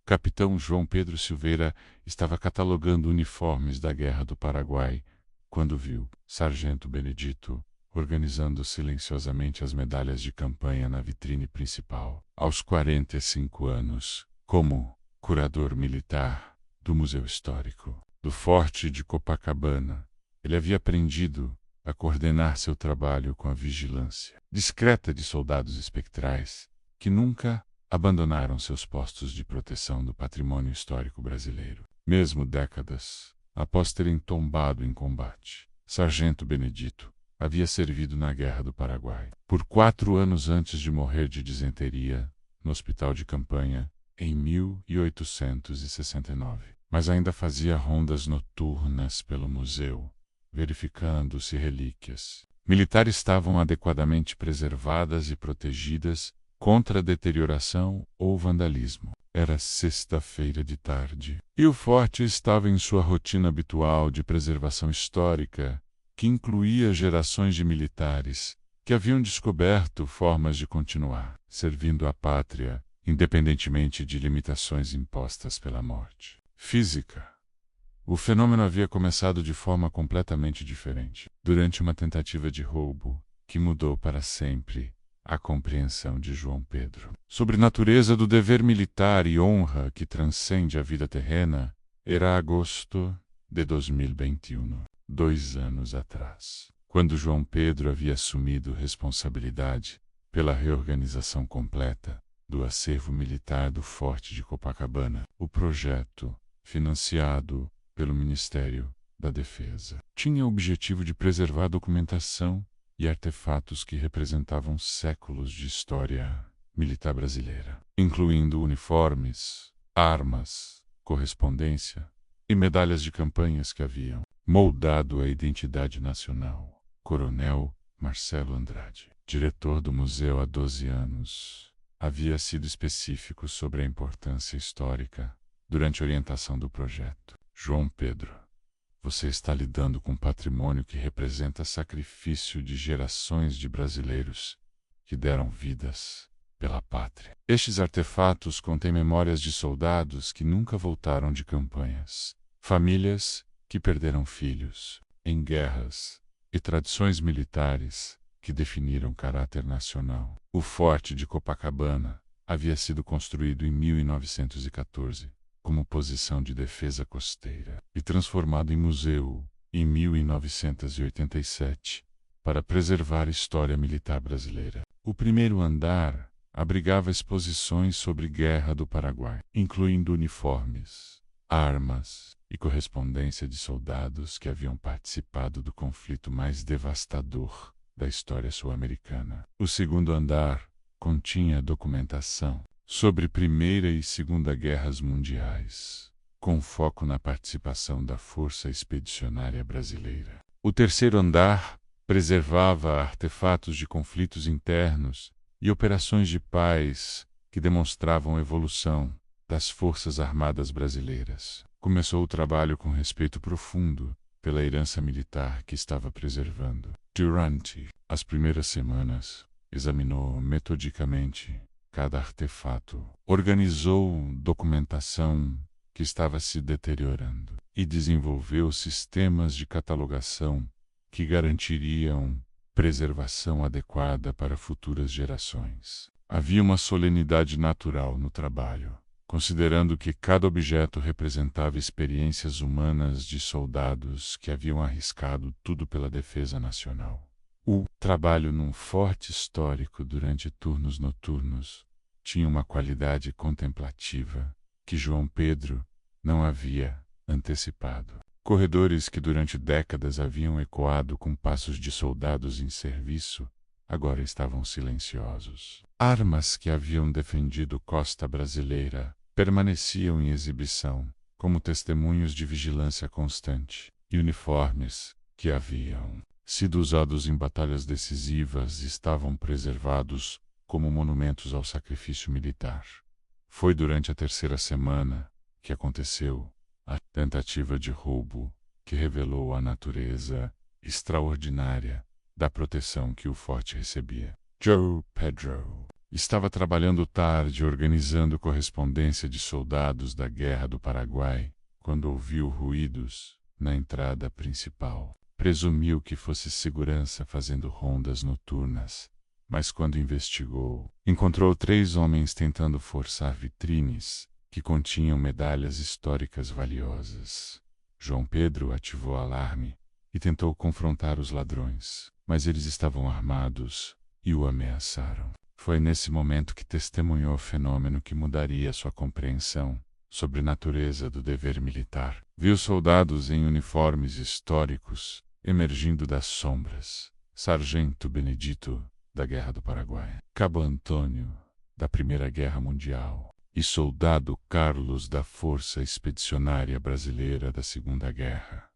capitão João Pedro Silveira estava catalogando uniformes da Guerra do Paraguai quando viu Sargento Benedito organizando silenciosamente as medalhas de campanha na vitrine principal. Aos 45 anos, como curador militar do Museu Histórico do Forte de Copacabana, ele havia aprendido a coordenar seu trabalho com a vigilância discreta de soldados espectrais que nunca abandonaram seus postos de proteção do patrimônio histórico brasileiro. Mesmo décadas após terem tombado em combate, Sargento Benedito havia servido na Guerra do Paraguai. Por 4 anos antes de morrer de disenteria, no hospital de campanha, em 1869. Mas ainda fazia rondas noturnas pelo museu, verificando se relíquias militares estavam adequadamente preservadas e protegidas contra deterioração ou vandalismo. Era sexta-feira de tarde, e o forte estava em sua rotina habitual de preservação histórica, que incluía gerações de militares que haviam descoberto formas de continuar servindo a pátria, independentemente de limitações impostas pela morte física. O fenômeno havia começado de forma completamente diferente, durante uma tentativa de roubo que mudou para sempre a compreensão de João Pedro sobre a natureza do dever militar e honra que transcende a vida terrena. Era agosto de 2021, 2 anos atrás, quando João Pedro havia assumido responsabilidade pela reorganização completa do acervo militar do Forte de Copacabana. O projeto, financiado pelo Ministério da Defesa, tinha o objetivo de preservar a documentação e artefatos que representavam séculos de história militar brasileira, incluindo uniformes, armas, correspondência e medalhas de campanhas que haviam moldado a identidade nacional. Coronel Marcelo Andrade, diretor do museu há 12 anos, havia sido específico sobre a importância histórica durante a orientação do projeto. João Pedro, você está lidando com um patrimônio que representa sacrifício de gerações de brasileiros que deram vidas pela pátria. Estes artefatos contêm memórias de soldados que nunca voltaram de campanhas, famílias que perderam filhos em guerras e tradições militares que definiram caráter nacional. O Forte de Copacabana havia sido construído em 1914 como posição de defesa costeira e transformado em museu em 1987 para preservar a história militar brasileira. O primeiro andar abrigava exposições sobre Guerra do Paraguai, incluindo uniformes, armas e correspondência de soldados que haviam participado do conflito mais devastador da história sul-americana. O segundo andar continha documentação sobre Primeira e Segunda Guerras Mundiais, com foco na participação da Força Expedicionária Brasileira. O terceiro andar preservava artefatos de conflitos internos e operações de paz que demonstravam a evolução das Forças Armadas Brasileiras. Começou o trabalho com respeito profundo pela herança militar que estava preservando. Durante as primeiras semanas, examinou metodicamente cada artefato, organizou documentação que estava se deteriorando e desenvolveu sistemas de catalogação que garantiriam preservação adequada para futuras gerações. Havia uma solenidade natural no trabalho, considerando que cada objeto representava experiências humanas de soldados que haviam arriscado tudo pela defesa nacional. O trabalho num forte histórico durante turnos noturnos tinha uma qualidade contemplativa que João Pedro não havia antecipado. Corredores que durante décadas haviam ecoado com passos de soldados em serviço agora estavam silenciosos. Armas que haviam defendido costa brasileira permaneciam em exibição como testemunhos de vigilância constante, e uniformes que haviam sido usados em batalhas decisivas estavam preservados como monumentos ao sacrifício militar. Foi durante a terceira semana que aconteceu a tentativa de roubo que revelou a natureza extraordinária da proteção que o forte recebia. João Pedro Estava trabalhando tarde organizando correspondência de soldados da Guerra do Paraguai, quando ouviu ruídos na entrada principal. Presumiu que fosse segurança fazendo rondas noturnas, mas quando investigou, encontrou 3 homens tentando forçar vitrines que continham medalhas históricas valiosas. João Pedro ativou o alarme e tentou confrontar os ladrões, mas eles estavam armados e o ameaçaram. Foi nesse momento que testemunhou o fenômeno que mudaria sua compreensão sobre a natureza do dever militar. Viu soldados em uniformes históricos emergindo das sombras. Sargento Benedito, da Guerra do Paraguai. Cabo Antônio, da Primeira Guerra Mundial. E soldado Carlos, da Força Expedicionária Brasileira da Segunda Guerra.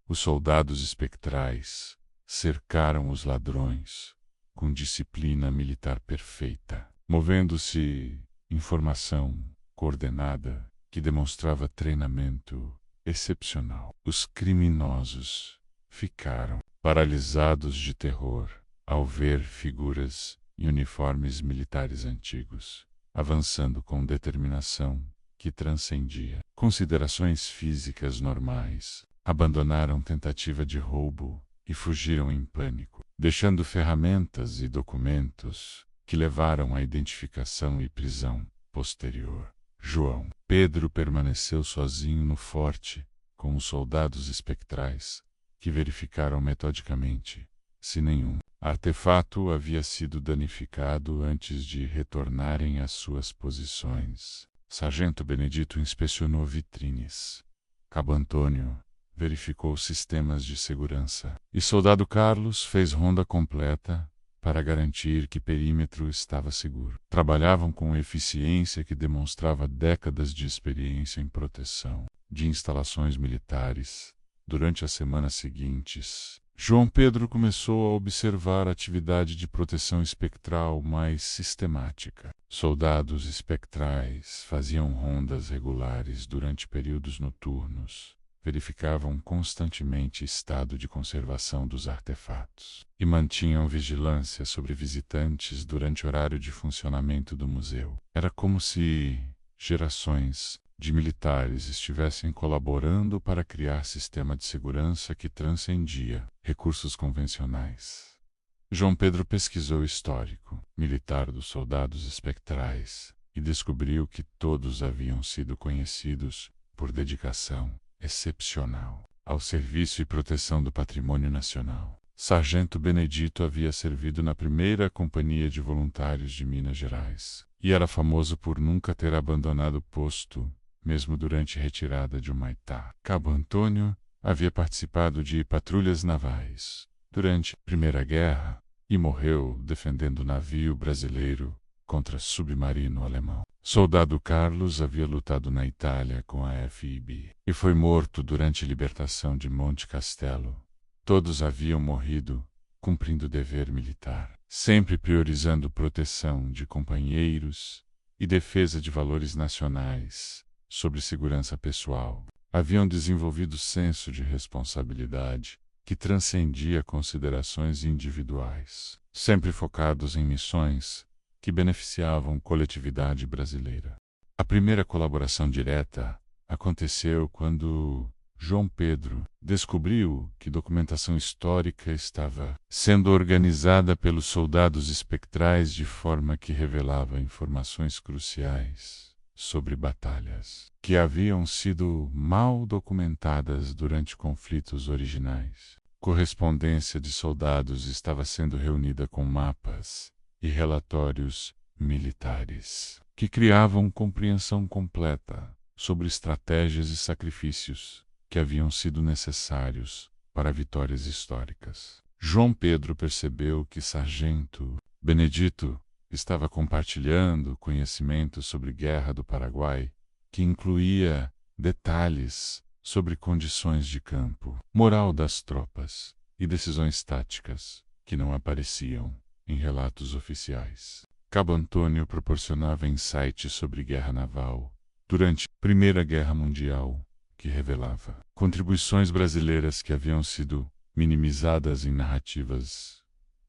Os soldados espectrais cercaram os ladrões com disciplina militar perfeita, movendo-se em formação coordenada que demonstrava treinamento excepcional. Os criminosos ficaram paralisados de terror ao ver figuras em uniformes militares antigos, avançando com determinação que transcendia considerações físicas normais. Abandonaram tentativa de roubo e fugiram em pânico, deixando ferramentas e documentos que levaram à identificação e prisão posterior. João Pedro permaneceu sozinho no forte com os soldados espectrais, que verificaram metodicamente se nenhum artefato havia sido danificado antes de retornarem às suas posições. Sargento Benedito inspecionou vitrines. Cabo Antônio verificou sistemas de segurança. E soldado Carlos fez ronda completa para garantir que o perímetro estava seguro. Trabalhavam com eficiência que demonstrava décadas de experiência em proteção de instalações militares. Durante as semanas seguintes, João Pedro começou a observar a atividade de proteção espectral mais sistemática. Soldados espectrais faziam rondas regulares durante períodos noturnos, verificavam constantemente estado de conservação dos artefatos e mantinham vigilância sobre visitantes durante o horário de funcionamento do museu. Era como se gerações de militares estivessem colaborando para criar sistema de segurança que transcendia recursos convencionais. João Pedro pesquisou o histórico militar dos soldados espectrais e descobriu que todos haviam sido conhecidos por dedicação excepcional ao serviço e proteção do patrimônio nacional. Sargento Benedito havia servido na primeira Companhia de Voluntários de Minas Gerais e era famoso por nunca ter abandonado o posto, mesmo durante a retirada de Humaitá. Cabo Antônio havia participado de patrulhas navais durante a Primeira Guerra e morreu defendendo o navio brasileiro contra submarino alemão. Soldado Carlos havia lutado na Itália com a FIB e foi morto durante a libertação de Monte Castelo. Todos haviam morrido cumprindo o dever militar, sempre priorizando proteção de companheiros e defesa de valores nacionais sobre segurança pessoal. Haviam desenvolvido senso de responsabilidade que transcendia considerações individuais, sempre focados em missões que beneficiavam a coletividade brasileira. A primeira colaboração direta aconteceu quando João Pedro descobriu que documentação histórica estava sendo organizada pelos soldados espectrais de forma que revelava informações cruciais sobre batalhas que haviam sido mal documentadas durante conflitos originais. Correspondência de soldados estava sendo reunida com mapas e relatórios militares que criavam compreensão completa sobre estratégias e sacrifícios que haviam sido necessários para vitórias históricas. João Pedro percebeu que Sargento Benedito estava compartilhando conhecimento sobre a Guerra do Paraguai, que incluía detalhes sobre condições de campo, moral das tropas e decisões táticas que não apareciam em relatos oficiais. Cabo Antônio proporcionava insights sobre guerra naval durante a Primeira Guerra Mundial, que revelava contribuições brasileiras que haviam sido minimizadas em narrativas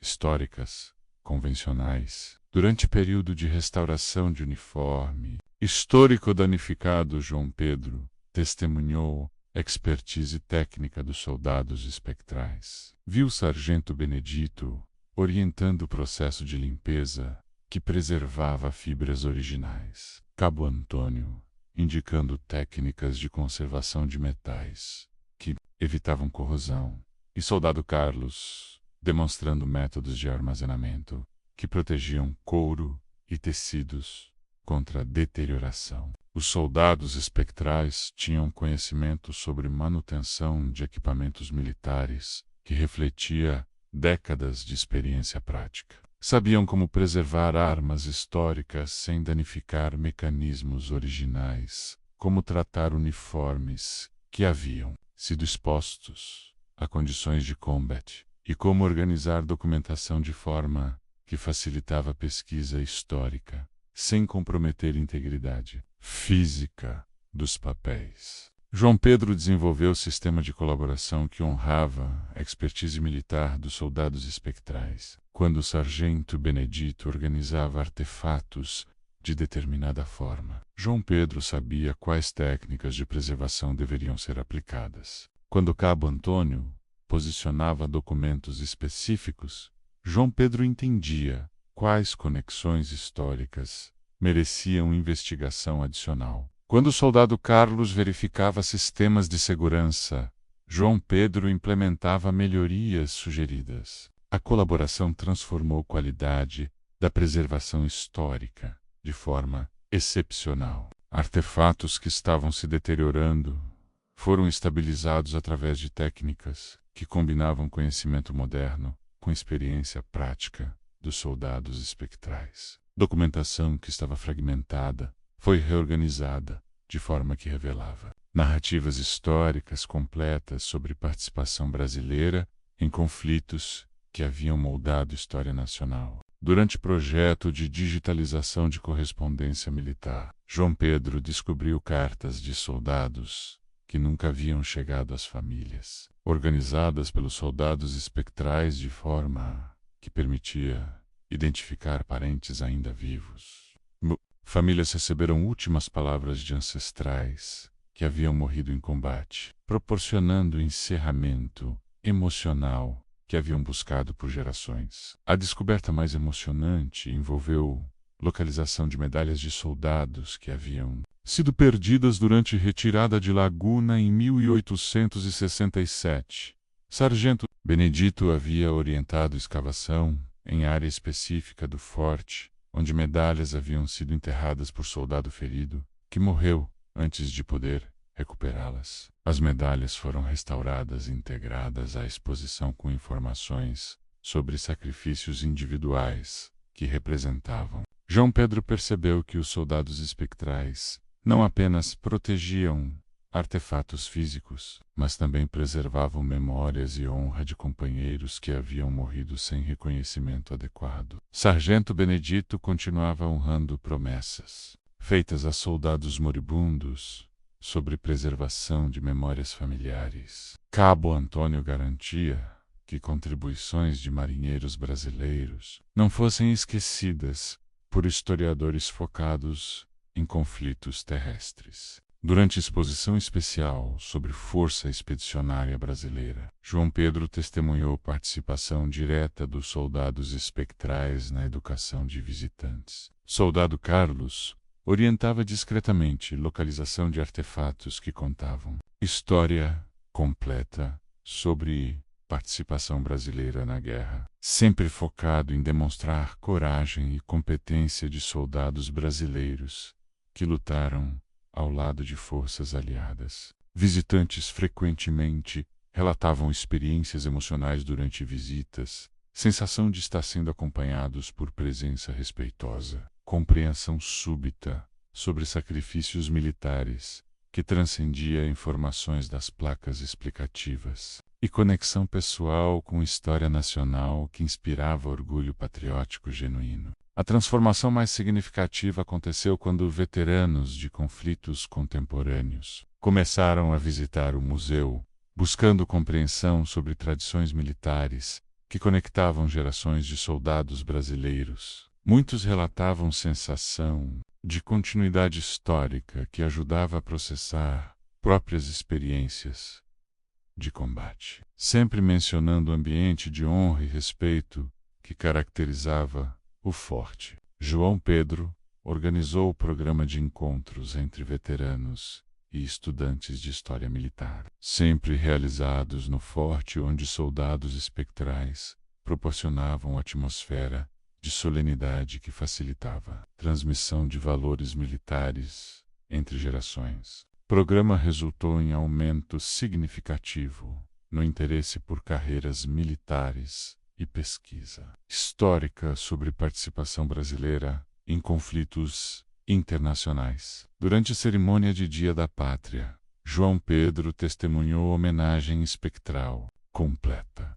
históricas convencionais. Durante o período de restauração de uniforme, histórico danificado, João Pedro testemunhou a expertise técnica dos soldados espectrais. Viu o sargento Benedito orientando o processo de limpeza que preservava fibras originais. Cabo Antônio indicando técnicas de conservação de metais que evitavam corrosão. E soldado Carlos demonstrando métodos de armazenamento que protegiam couro e tecidos contra a deterioração. Os soldados espectrais tinham conhecimento sobre manutenção de equipamentos militares que refletia décadas de experiência prática. Sabiam como preservar armas históricas sem danificar mecanismos originais, como tratar uniformes que haviam sido expostos a condições de combate e como organizar documentação de forma que facilitava a pesquisa histórica, sem comprometer a integridade física dos papéis. João Pedro desenvolveu o sistema de colaboração que honrava a expertise militar dos soldados espectrais. Quando o sargento Benedito organizava artefatos de determinada forma, João Pedro sabia quais técnicas de preservação deveriam ser aplicadas. Quando o cabo Antônio posicionava documentos específicos, João Pedro entendia quais conexões históricas mereciam investigação adicional. Quando o soldado Carlos verificava sistemas de segurança, João Pedro implementava melhorias sugeridas. A colaboração transformou a qualidade da preservação histórica de forma excepcional. Artefatos que estavam se deteriorando foram estabilizados através de técnicas que combinavam conhecimento moderno com experiência prática dos soldados espectrais. Documentação que estava fragmentada foi reorganizada de forma que revelava narrativas históricas completas sobre participação brasileira em conflitos que haviam moldado a história nacional. Durante o projeto de digitalização de correspondência militar, João Pedro descobriu cartas de soldados que nunca haviam chegado às famílias, organizadas pelos soldados espectrais de forma que permitia identificar parentes ainda vivos. Famílias receberam últimas palavras de ancestrais que haviam morrido em combate, proporcionando o encerramento emocional que haviam buscado por gerações. A descoberta mais emocionante envolveu localização de medalhas de soldados que haviam sido perdidas durante retirada de Laguna em 1867. Sargento Benedito havia orientado escavação em área específica do forte, onde medalhas haviam sido enterradas por soldado ferido, que morreu antes de poder recuperá-las. As medalhas foram restauradas e integradas à exposição com informações sobre sacrifícios individuais que representavam. João Pedro percebeu que os soldados espectrais não apenas protegiam artefatos físicos, mas também preservavam memórias e honra de companheiros que haviam morrido sem reconhecimento adequado. Sargento Benedito continuava honrando promessas feitas a soldados moribundos sobre preservação de memórias familiares. Cabo Antônio garantia que contribuições de marinheiros brasileiros não fossem esquecidas por historiadores focados em conflitos terrestres. Durante a exposição especial sobre Força Expedicionária Brasileira, João Pedro testemunhou participação direta dos soldados espectrais na educação de visitantes. Soldado Carlos orientava discretamente localização de artefatos que contavam história completa sobre participação brasileira na guerra, sempre focado em demonstrar coragem e competência de soldados brasileiros que lutaram ao lado de forças aliadas. Visitantes frequentemente relatavam experiências emocionais durante visitas, sensação de estar sendo acompanhados por presença respeitosa, compreensão súbita sobre sacrifícios militares que transcendia informações das placas explicativas, e conexão pessoal com história nacional que inspirava orgulho patriótico genuíno. A transformação mais significativa aconteceu quando veteranos de conflitos contemporâneos começaram a visitar o museu, buscando compreensão sobre tradições militares que conectavam gerações de soldados brasileiros Muitos relatavam sensação de continuidade histórica que ajudava a processar próprias experiências de combate, sempre mencionando o ambiente de honra e respeito que caracterizava o forte. João Pedro organizou o programa de encontros entre veteranos e estudantes de história militar, sempre realizados no forte, onde soldados espectrais proporcionavam atmosfera de solenidade que facilitava a transmissão de valores militares entre gerações. O programa resultou em aumento significativo no interesse por carreiras militares e pesquisa histórica sobre participação brasileira em conflitos internacionais. Durante a cerimônia de Dia da Pátria, João Pedro testemunhou homenagem espectral completa.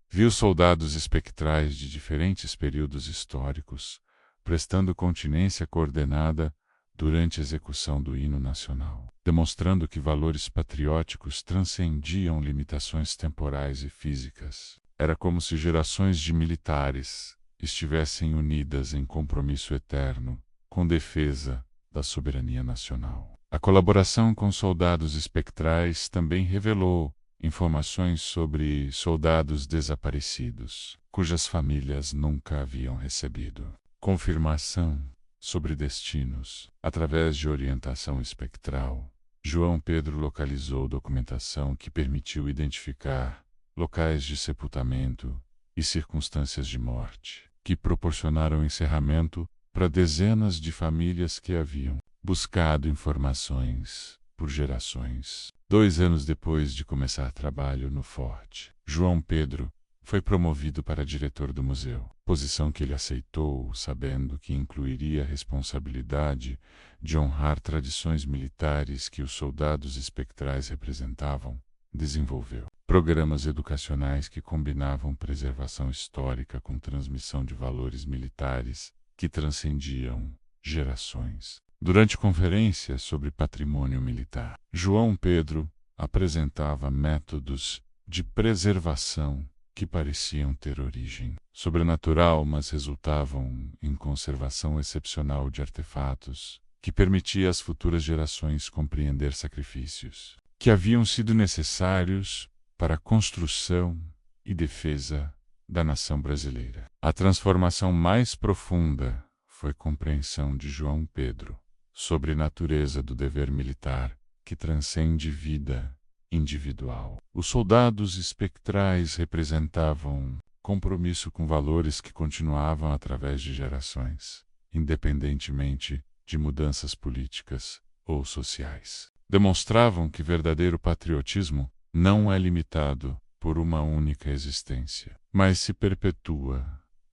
Viu soldados espectrais de diferentes períodos históricos prestando continência coordenada durante a execução do hino nacional, demonstrando que valores patrióticos transcendiam limitações temporais e físicas. Era como se gerações de militares estivessem unidas em compromisso eterno com defesa da soberania nacional. A colaboração com soldados espectrais também revelou informações sobre soldados desaparecidos, cujas famílias nunca haviam recebido confirmação sobre destinos. Através de orientação espectral, João Pedro localizou documentação que permitiu identificar locais de sepultamento e circunstâncias de morte, que proporcionaram encerramento para dezenas de famílias que haviam buscado informações por gerações. 2 anos depois de começar trabalho no forte, João Pedro foi promovido para diretor do museu, posição que ele aceitou, sabendo que incluiria a responsabilidade de honrar tradições militares que os soldados espectrais representavam. Desenvolveu programas educacionais que combinavam preservação histórica com transmissão de valores militares que transcendiam gerações. Durante conferências sobre patrimônio militar, João Pedro apresentava métodos de preservação que pareciam ter origem sobrenatural, mas resultavam em conservação excepcional de artefatos, que permitia às futuras gerações compreender sacrifícios que haviam sido necessários para a construção e defesa da nação brasileira. A transformação mais profunda foi a compreensão de João Pedro sobre a natureza do dever militar, que transcende vida individual. Os soldados espectrais representavam compromisso com valores que continuavam através de gerações, independentemente de mudanças políticas ou sociais. Demonstravam que verdadeiro patriotismo não é limitado por uma única existência, mas se perpetua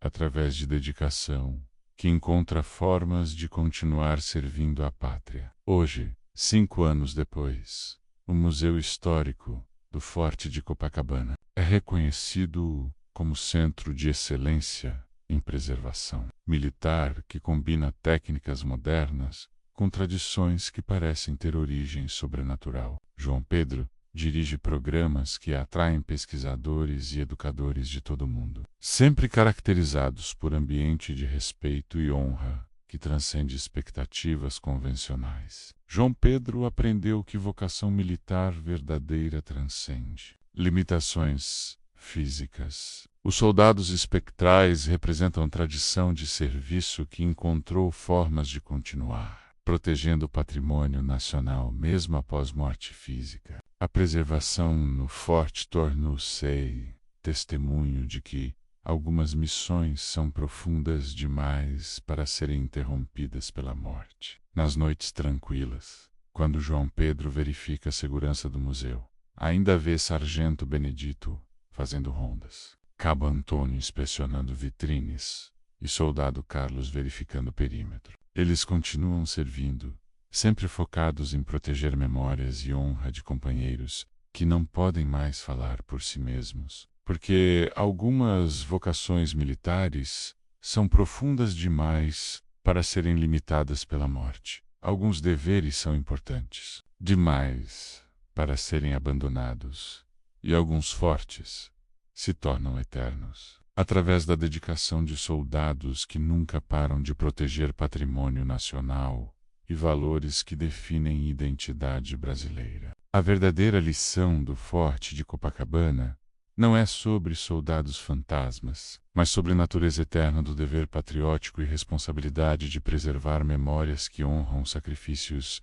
através de dedicação, que encontra formas de continuar servindo à pátria. Hoje, 5 anos depois, o Museu Histórico do Forte de Copacabana é reconhecido como centro de excelência em preservação militar que combina técnicas modernas com tradições que parecem ter origem sobrenatural. João Pedro dirige programas que atraem pesquisadores e educadores de todo o mundo, sempre caracterizados por ambiente de respeito e honra que transcende expectativas convencionais. João Pedro aprendeu que vocação militar verdadeira transcende limitações físicas. Os soldados espectrais representam tradição de serviço que encontrou formas de continuar, protegendo o patrimônio nacional mesmo após morte física. A preservação no forte tornou-se testemunho de que algumas missões são profundas demais para serem interrompidas pela morte. Nas noites tranquilas, quando João Pedro verifica a segurança do museu, ainda vê Sargento Benedito fazendo rondas, Cabo Antônio inspecionando vitrines e Soldado Carlos verificando o perímetro. Eles continuam servindo, sempre focados em proteger memórias e honra de companheiros que não podem mais falar por si mesmos, porque algumas vocações militares são profundas demais para serem limitadas pela morte. Alguns deveres são importantes demais para serem abandonados, e alguns fortes se tornam eternos. através da dedicação de soldados que nunca param de proteger patrimônio nacional e valores que definem identidade brasileira. A verdadeira lição do Forte de Copacabana não é sobre soldados fantasmas, mas sobre a natureza eterna do dever patriótico e responsabilidade de preservar memórias que honram sacrifícios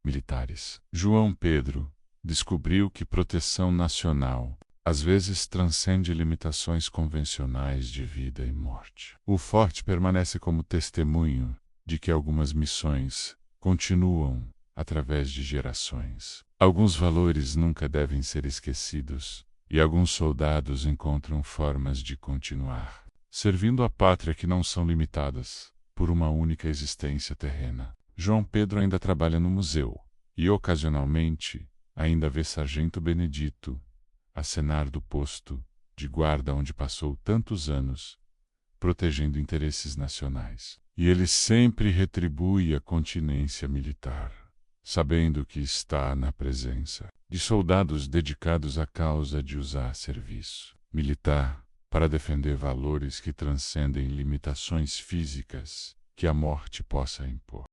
militares. João Pedro descobriu que proteção nacional às vezes transcende limitações convencionais de vida e morte. O forte permanece como testemunho de que algumas missões continuam através de gerações. Alguns valores nunca devem ser esquecidos, e alguns soldados encontram formas de continuar, servindo a pátria que não são limitadas por uma única existência terrena. João Pedro ainda trabalha no museu, e ocasionalmente ainda vê Sargento Benedito acenar do posto de guarda onde passou tantos anos, protegendo interesses nacionais. E ele sempre retribui a continência militar, sabendo que está na presença de soldados dedicados à causa de usar serviço militar para defender valores que transcendem limitações físicas que a morte possa impor.